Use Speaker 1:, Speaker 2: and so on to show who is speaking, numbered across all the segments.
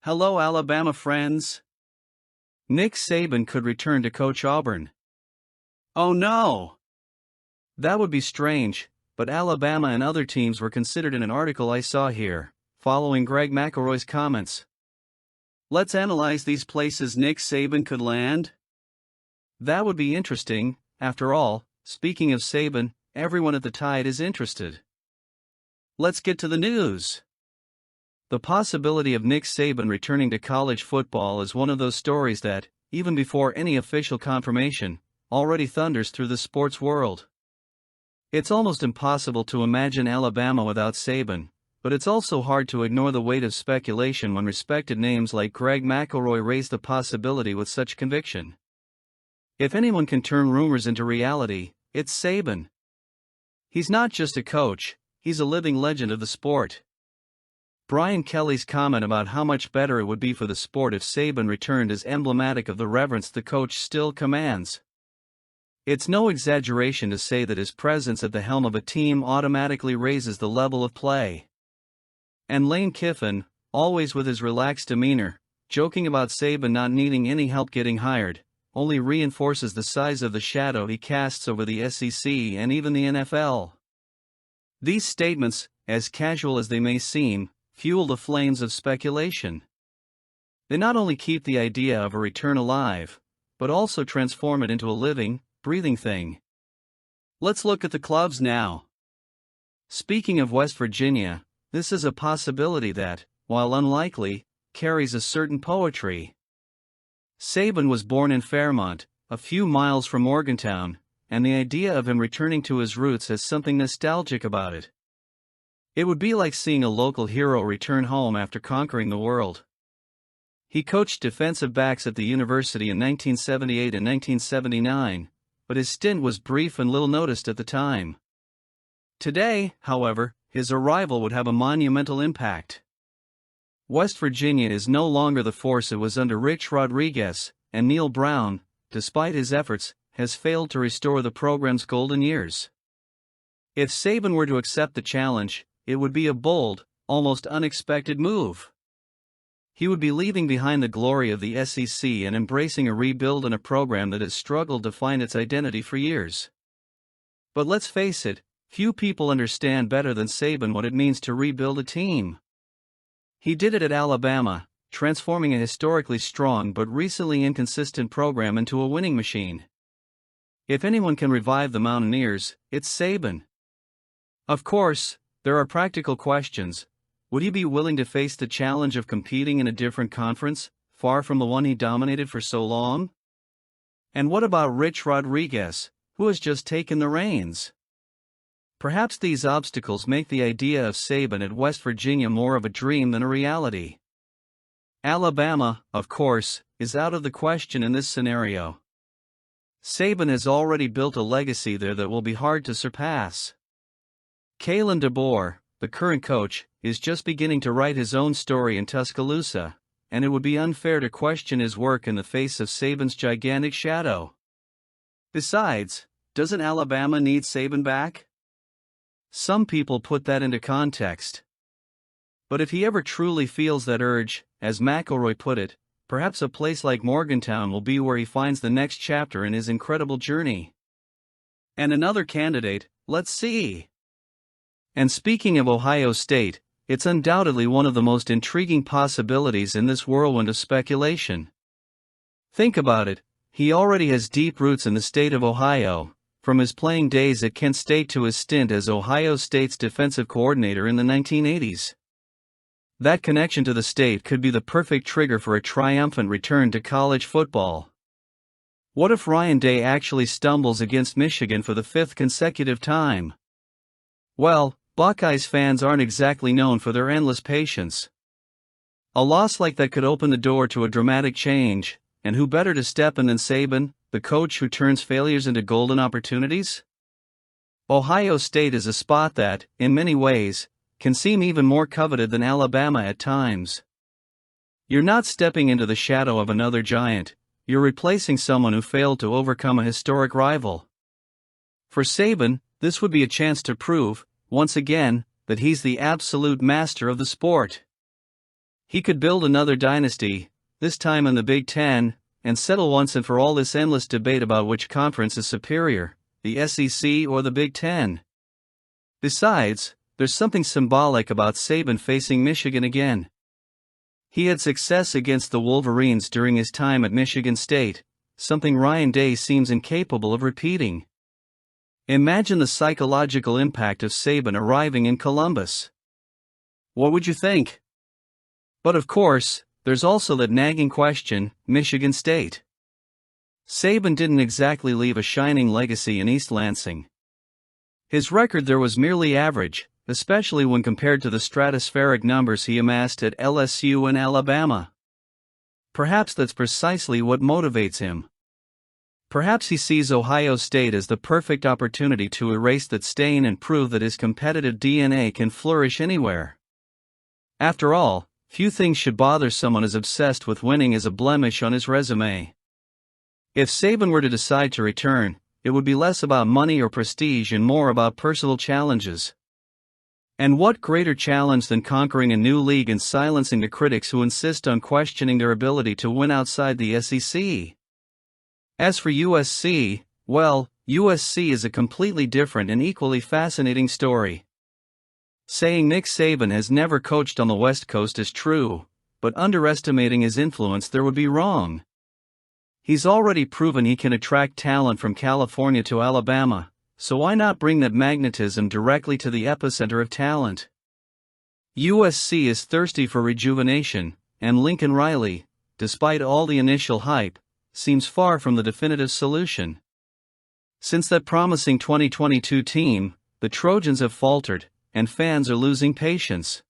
Speaker 1: Hello, Alabama friends. Nick Saban could return to coach Auburn. Oh no! That would be strange, but Alabama and other teams were considered in an article I saw here, following Greg McElroy's comments. Let's analyze these places Nick Saban could land. That would be interesting. After all, speaking of Saban, everyone at the Tide is interested. Let's get to the news. The possibility of Nick Saban returning to college football is one of those stories that, even before any official confirmation, already thunders through the sports world. It's almost impossible to imagine Alabama without Saban, but it's also hard to ignore the weight of speculation when respected names like Greg McElroy raise the possibility with such conviction. If anyone can turn rumors into reality, it's Saban. He's not just a coach, he's a living legend of the sport. Brian Kelly's comment about how much better it would be for the sport if Saban returned is emblematic of the reverence the coach still commands. It's no exaggeration to say that his presence at the helm of a team automatically raises the level of play. And Lane Kiffin, always with his relaxed demeanor, joking about Saban not needing any help getting hired, only reinforces the size of the shadow he casts over the SEC and even the NFL. These statements, as casual as they may seem, fuel the flames of speculation. They not only keep the idea of a return alive, but also transform it into a living, breathing thing. Let's look at the clubs now. Speaking of West Virginia, this is a possibility that, while unlikely, carries a certain poetry. Saban was born in Fairmont, a few miles from Morgantown, and the idea of him returning to his roots has something nostalgic about it. It would be like seeing a local hero return home after conquering the world. He coached defensive backs at the university in 1978 and 1979, but his stint was brief and little noticed at the time. Today, however, his arrival would have a monumental impact. West Virginia is no longer the force it was under Rich Rodriguez, and Neil Brown, despite his efforts, has failed to restore the program's golden years. If Saban were to accept the challenge, it would be a bold, almost unexpected move. He would be leaving behind the glory of the SEC and embracing a rebuild in a program that has struggled to find its identity for years. But let's face it, few people understand better than Saban what it means to rebuild a team. He did it at Alabama, transforming a historically strong but recently inconsistent program into a winning machine. If anyone can revive the Mountaineers, it's Saban. Of course, there are practical questions. Would he be willing to face the challenge of competing in a different conference, far from the one he dominated for so long? And what about Rich Rodriguez, who has just taken the reins? Perhaps these obstacles make the idea of Saban at West Virginia more of a dream than a reality. Alabama, of course, is out of the question in this scenario. Saban has already built a legacy there that will be hard to surpass. Kalen DeBoer, the current coach, is just beginning to write his own story in Tuscaloosa, and it would be unfair to question his work in the face of Saban's gigantic shadow. Besides, doesn't Alabama need Saban back? Some people put that into context. But if he ever truly feels that urge, as McElroy put it, perhaps a place like Morgantown will be where he finds the next chapter in his incredible journey. And another candidate, let's see. And speaking of Ohio State, it's undoubtedly one of the most intriguing possibilities in this whirlwind of speculation. Think about it, he already has deep roots in the state of Ohio, from his playing days at Kent State to his stint as Ohio State's defensive coordinator in the 1980s. That connection to the state could be the perfect trigger for a triumphant return to college football. What if Ryan Day actually stumbles against Michigan for the 5th consecutive time? Well, Buckeyes fans aren't exactly known for their endless patience. A loss like that could open the door to a dramatic change, and who better to step in than Saban, the coach who turns failures into golden opportunities? Ohio State is a spot that, in many ways, can seem even more coveted than Alabama at times. You're not stepping into the shadow of another giant, you're replacing someone who failed to overcome a historic rival. For Saban, this would be a chance to prove, once again, that he's the absolute master of the sport. He could build another dynasty, this time in the Big Ten, and settle once and for all this endless debate about which conference is superior, the SEC or the Big Ten. Besides, there's something symbolic about Saban facing Michigan again. He had success against the Wolverines during his time at Michigan State, something Ryan Day seems incapable of repeating. Imagine the psychological impact of Saban arriving in Columbus. What would you think? But of course, there's also that nagging question, Michigan State. Saban didn't exactly leave a shining legacy in East Lansing. His record there was merely average, especially when compared to the stratospheric numbers he amassed at LSU and Alabama. Perhaps that's precisely what motivates him. Perhaps he sees Ohio State as the perfect opportunity to erase that stain and prove that his competitive DNA can flourish anywhere. After all, few things should bother someone as obsessed with winning as a blemish on his resume. If Saban were to decide to return, it would be less about money or prestige and more about personal challenges. And what greater challenge than conquering a new league and silencing the critics who insist on questioning their ability to win outside the SEC? As for USC, well, USC is a completely different and equally fascinating story. Saying Nick Saban has never coached on the West Coast is true, but underestimating his influence there would be wrong. He's already proven he can attract talent from California to Alabama, so why not bring that magnetism directly to the epicenter of talent? USC is thirsty for rejuvenation, and Lincoln Riley, despite all the initial hype, seems far from the definitive solution. Since that promising 2022 team, the Trojans have faltered, and fans are losing patience.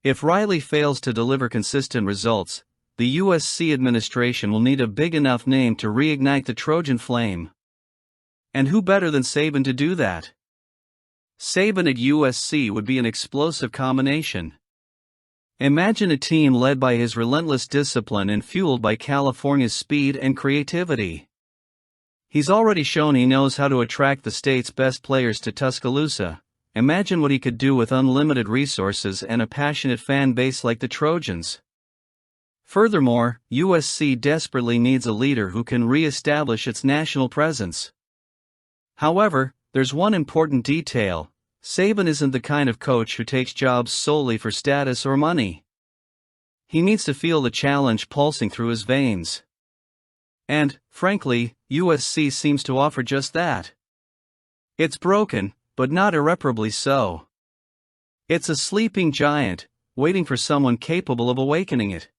Speaker 1: If Riley fails to deliver consistent results, the USC administration will need a big enough name to reignite the Trojan flame. And who better than Saban to do that? Saban at USC would be an explosive combination. Imagine a team led by his relentless discipline and fueled by California's speed and creativity. He's already shown he knows how to attract the state's best players to Tuscaloosa. Imagine what he could do with unlimited resources and a passionate fan base like the Trojans. Furthermore, USC desperately needs a leader who can re-establish its national presence. However, there's one important detail: Saban isn't the kind of coach who takes jobs solely for status or money. He needs to feel the challenge pulsing through his veins. And, frankly, USC seems to offer just that. It's broken, but not irreparably so. It's a sleeping giant, waiting for someone capable of awakening it.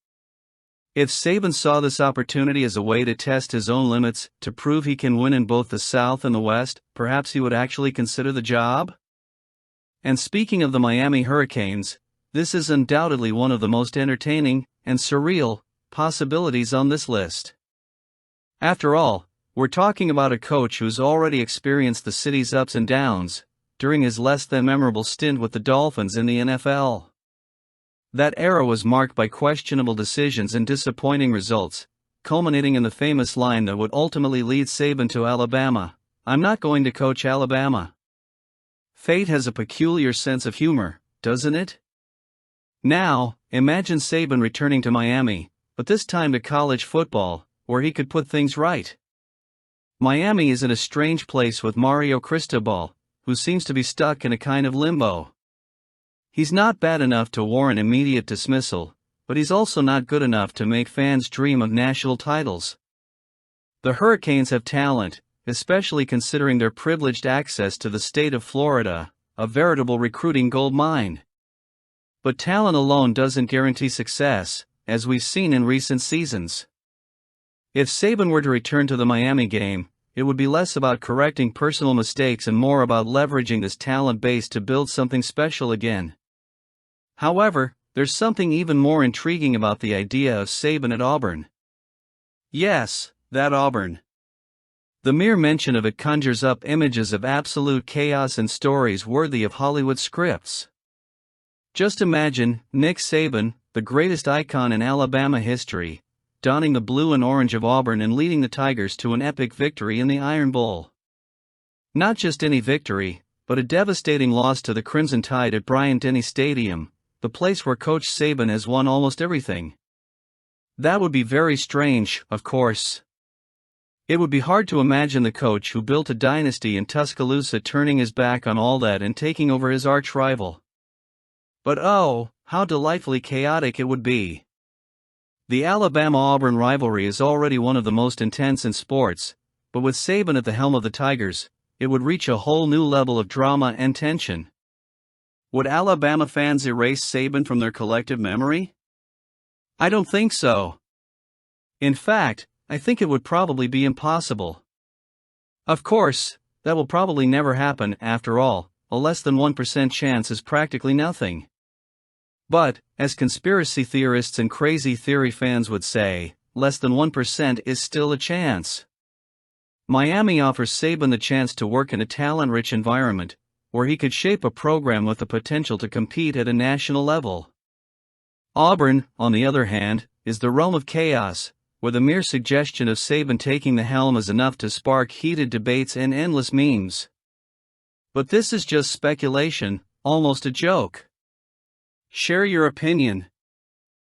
Speaker 1: If Saban saw this opportunity as a way to test his own limits, to prove he can win in both the South and the West, perhaps he would actually consider the job? And speaking of the Miami Hurricanes, this is undoubtedly one of the most entertaining and surreal possibilities on this list. After all, we're talking about a coach who's already experienced the city's ups and downs during his less than memorable stint with the Dolphins in the NFL. That era was marked by questionable decisions and disappointing results, culminating in the famous line that would ultimately lead Saban to Alabama: "I'm not going to coach Alabama." Fate has a peculiar sense of humor, doesn't it? Now, imagine Saban returning to Miami, but this time to college football, where he could put things right. Miami is in a strange place with Mario Cristobal, who seems to be stuck in a kind of limbo. He's not bad enough to warrant immediate dismissal, but he's also not good enough to make fans dream of national titles. The Hurricanes have talent, especially considering their privileged access to the state of Florida, a veritable recruiting gold mine. But talent alone doesn't guarantee success, as we've seen in recent seasons. If Saban were to return to the Miami game, it would be less about correcting personal mistakes and more about leveraging this talent base to build something special again. However, there's something even more intriguing about the idea of Saban at Auburn. Yes, that Auburn. The mere mention of it conjures up images of absolute chaos and stories worthy of Hollywood scripts. Just imagine Nick Saban, the greatest icon in Alabama history, donning the blue and orange of Auburn and leading the Tigers to an epic victory in the Iron Bowl. Not just any victory, but a devastating loss to the Crimson Tide at Bryant-Denny Stadium, the place where Coach Saban has won almost everything. That would be very strange, of course. It would be hard to imagine the coach who built a dynasty in Tuscaloosa turning his back on all that and taking over his arch-rival. But oh, how delightfully chaotic it would be. The Alabama-Auburn rivalry is already one of the most intense in sports, but with Saban at the helm of the Tigers, it would reach a whole new level of drama and tension. Would Alabama fans erase Saban from their collective memory? I don't think so. In fact, I think it would probably be impossible. Of course, that will probably never happen. After all, a less than 1% chance is practically nothing. But, as conspiracy theorists and crazy theory fans would say, less than 1% is still a chance. Miami offers Saban the chance to work in a talent-rich environment, where he could shape a program with the potential to compete at a national level. Auburn, on the other hand, is the realm of chaos, where the mere suggestion of Saban taking the helm is enough to spark heated debates and endless memes. But this is just speculation, almost a joke. Share your opinion.